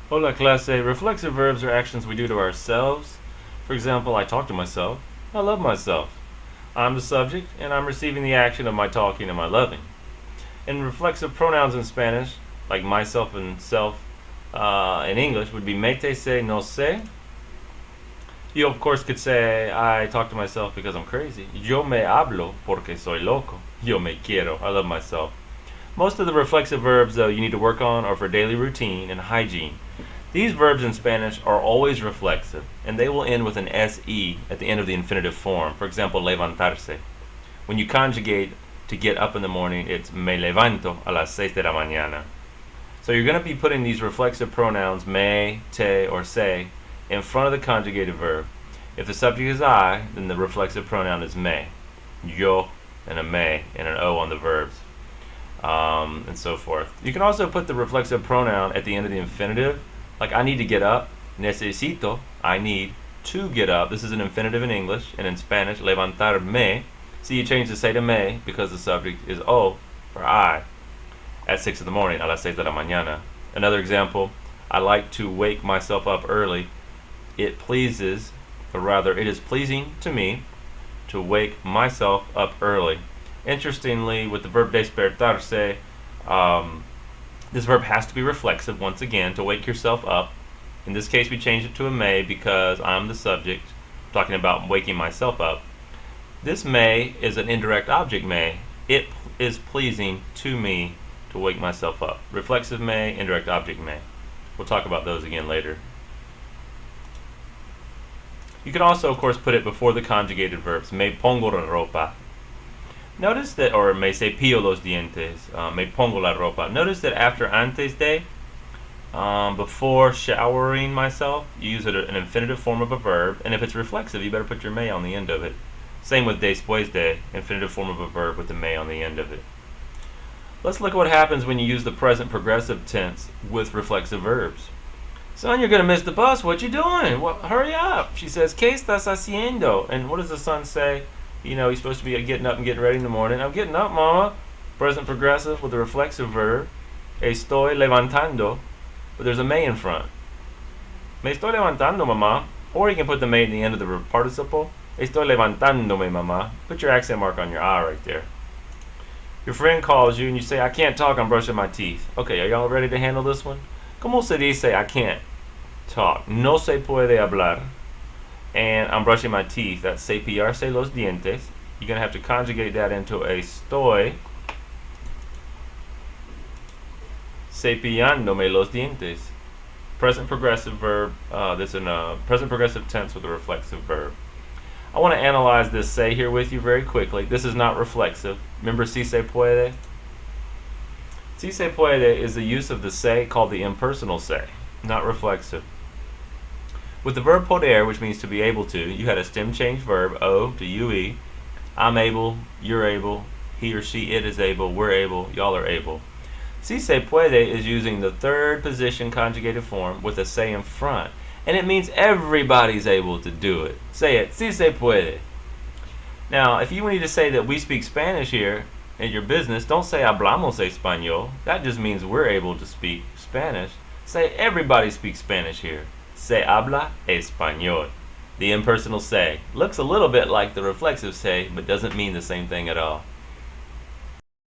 Hola clase. Reflexive verbs are actions we do to ourselves. For example, I talk to myself. I love myself. I'm the subject, and I'm receiving the action of my talking and my loving. And reflexive pronouns in Spanish, like myself and self in English, would be mete se, no se. You, of course, could say, I talk to myself because I'm crazy. Yo me hablo porque soy loco. Yo me quiero. I love myself. Most of the reflexive verbs, though, you need to work on are for daily routine and hygiene. These verbs in Spanish are always reflexive, and they will end with an se at the end of the infinitive form. For example, levantarse. When you conjugate to get up in the morning, it's me levanto a las 6 de la mañana. So you're going to be putting these reflexive pronouns me, te, or se in front of the conjugated verb. If the subject is I, then the reflexive pronoun is me. Yo, and a me, and an o on the verbs. And so forth. You can also put the reflexive pronoun at the end of the infinitive, like I need to get up, necesito, I need to get up. This is an infinitive in English, and in Spanish, levantarme. See, you change the se to me because the subject is o for I at 6 in the morning, a las 6 de la mañana. Another example, I like to wake myself up early. It pleases, or rather, it is pleasing to me to wake myself up early. Interestingly, with the verb despertarse, this verb has to be reflexive once again to wake yourself up. In this case, we changed it to a may because I'm the subject, talking about waking myself up. This may is an indirect object may. It is pleasing to me to wake myself up. Reflexive may, indirect object may. We'll talk about those again later. You can also, of course, put it before the conjugated verbs. Me pongo la ropa. Notice that, or me cepillo los dientes, me pongo la ropa. Notice that after antes de, before showering myself, you use an infinitive form of a verb, and if it's reflexive, you better put your me on the end of it. Same with después de, infinitive form of a verb with the me on the end of it. Let's look at what happens when you use the present progressive tense with reflexive verbs. Son, you're going to miss the bus. What you doing? Well, hurry up. She says, ¿Qué estás haciendo? And what does the son say? You know, he's supposed to be getting up and getting ready in the morning. I'm getting up, mama. Present progressive with a reflexive verb. Estoy levantando. But there's a me in front. Me estoy levantando, mama. Or you can put the me in the end of the participle. Estoy levantándome, mama. Put your accent mark on your I right there. Your friend calls you and you say, I can't talk, I'm brushing my teeth. Okay, are y'all ready to handle this one? ¿Cómo se dice I can't talk? No se puede hablar. And I'm brushing my teeth. That's cepillarse los dientes. You're going to have to conjugate that into estoy cepillándome los dientes. Present progressive verb. This is a present progressive tense with a reflexive verb. I want to analyze this se here with you very quickly. This is not reflexive. Remember si se puede? Si se puede is the use of the se called the impersonal se, not reflexive. With the verb poder, which means to be able to, you had a stem change verb, o to ue. I'm able, you're able, he or she, it is able, we're able, y'all are able. Si se puede is using the third position conjugated form with a se in front, and it means everybody's able to do it. Say it, si se puede. Now, if you need to say that we speak Spanish here in your business, don't say hablamos español. That just means we're able to speak Spanish. Say everybody speaks Spanish here. Se habla español. The impersonal se looks a little bit like the reflexive se, but doesn't mean the same thing at all.